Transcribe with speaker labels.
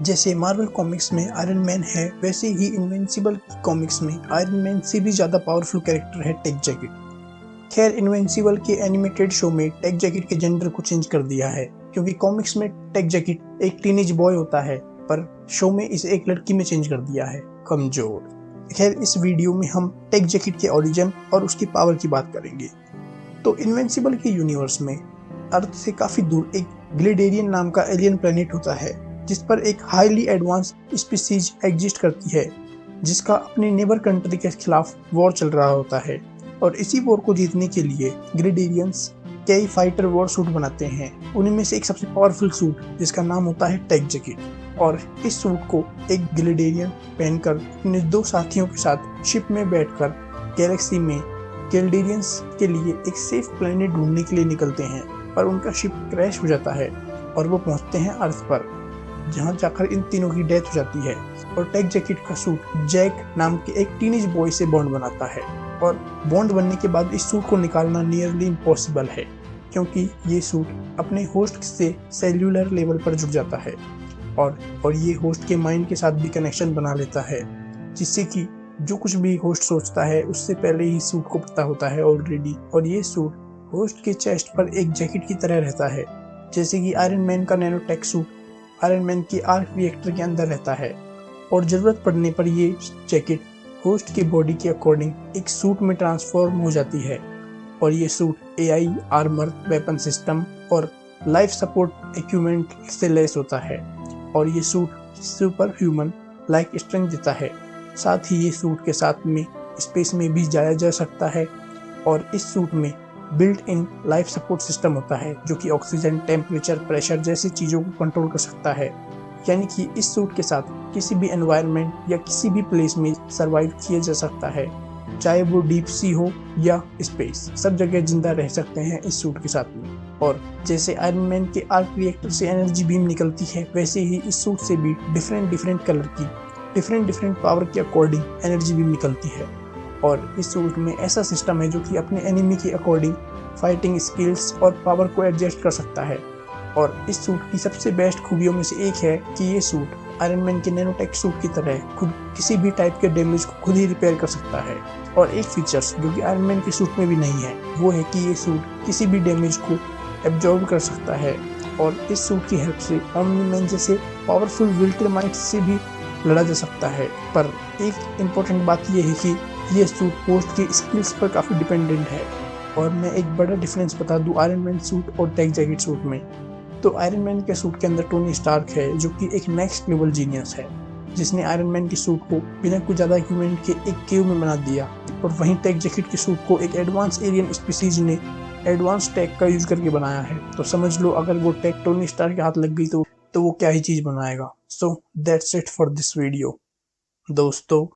Speaker 1: जैसे Marvel comics में iron man है, वैसे ही इनविंसिबल कॉमिक्स में आयरन मैन से भी ज़्यादा पावरफुल कैरेक्टर है टेक जैकेट। खैर, इनविंसिबल के एनिमेटेड शो में टेक जैकेट के जेंडर को चेंज कर दिया है, क्योंकि कॉमिक्स में टेक जैकेट एक टीनेज बॉय होता है, पर शो में इसे एक लड़की में चेंज कर दिया है, कमजोर। खैर, इस वीडियो में हम टेक जैकेट के ओरिजिन और उसकी पावर की बात करेंगे। तो इनविंसिबल के यूनिवर्स में अर्थ से काफी दूर एक ग्लिडेरियन नाम का एलियन प्लेनेट होता है, जिस पर एक हाईली एडवांस स्पीसीज एग्जिस्ट करती है, जिसका अपने नेबर कंट्री के खिलाफ वॉर चल रहा होता है। और इसी वॉर को जीतने के लिए ग्लिडेरियंस कई फाइटर वॉर सूट बनाते हैं। उन्हीं में से एक सबसे पावरफुल सूट जिसका नाम होता है टेक जैकेट। और इस सूट को एक ग्लिडेरियन पहनकर अपने दो साथियों के साथ शिप में बैठकर गैलेक्सी में गिल्डेरियंस के लिए एक सेफ प्लेनेट ढूंढने के लिए निकलते हैं, पर उनका शिप क्रैश हो जाता है और वो पहुंचते हैं अर्थ पर, जहां जाकर इन तीनों की डेथ हो जाती है। और टेक जैकेट का सूट जैक नाम के एक टीनेज बॉय से बॉन्ड बनाता है, और बॉन्ड बनने के बाद इस सूट को निकालना नियरली इम्पॉसिबल है, क्योंकि ये सूट अपने होस्ट से सेल्यूलर लेवल पर जुड़ जाता है और ये होस्ट के माइंड के साथ भी कनेक्शन बना लेता है, जिससे कि जो कुछ भी होस्ट सोचता है उससे पहले ही सूट को पता होता है ऑलरेडी। और ये सूट होस्ट के चेस्ट पर एक जैकेट की तरह रहता है, जैसे कि आयरन मैन का नैनोटेक सूट आयरन मैन के आर्क रिएक्टर के अंदर रहता है। और ज़रूरत पड़ने पर ये जैकेट होस्ट की बॉडी के अकॉर्डिंग एक सूट में ट्रांसफॉर्म हो जाती है। और ये suit AI, armour, weapon system और लाइफ सपोर्ट इक्विपमेंट से लैस होता है। और ये suit super human like strength देता है। साथ ही ये सूट के साथ में स्पेस में भी जाया जा सकता है। और इस सूट में built in life support system होता है, जो कि ऑक्सीजन, टेम्परेचर, प्रेशर जैसी चीज़ों को कंट्रोल कर सकता है। यानी कि इस सूट के साथ किसी भी एनवायरनमेंट या किसी भी प्लेस में सर्वाइव किया जा सकता है, चाहे वो डीप सी हो या स्पेस, सब जगह जिंदा रह सकते हैं इस सूट के साथ में। और जैसे आयरन मैन के आर्क रिएक्टर से एनर्जी बीम निकलती है, वैसे ही इस सूट से भी डिफरेंट कलर की डिफरेंट पावर के अकॉर्डिंग एनर्जी बीम निकलती है। और इस सूट में ऐसा सिस्टम है जो कि अपने एनिमी के अकॉर्डिंग फाइटिंग स्किल्स और पावर को एडजस्ट कर सकता है। और इस सूट की सबसे बेस्ट खूबियों में से एक है कि ये सूट आयरन मैन के नैनोटेक सूट की तरह खुद किसी भी टाइप के डैमेज को खुद ही रिपेयर कर सकता है। और एक फीचर्स जो कि आयरन मैन के सूट में भी नहीं है, वो है कि ये सूट किसी भी डैमेज को एब्जॉर्ब कर सकता है। और इस सूट की हेल्प से ओमनी मैन जैसे पावरफुल विल्ट्रमाइट से भी लड़ा जा सकता है। पर एक इम्पोर्टेंट बात यह है कि ये सूट होस्ट की स्किल्स पर काफ़ी डिपेंडेंट है। और मैं एक बड़ा डिफरेंस बता दूं आयरन मैन सूट और टेक जैकेट सूट में, तो आयरन मैन के सूट के अंदर टोनी स्टार्क है, जो कि एक नेक्स्ट लेवल जीनियस है, जिसने आयरन मैन के सूट को बिना कुछ ज़्यादा इक्विपमेंट के एक केव में बना दिया। और वहीं टेक जैकेट के सूट को एक एडवांस एलियन स्पीसीज ने एडवांस टेक का यूज करके बनाया है। तो समझ लो, अगर वो टेक टोनी स्टार्क के हाथ लग गई तो वो क्या ही चीज़ बनाएगा। So that's it for this video दोस्तों।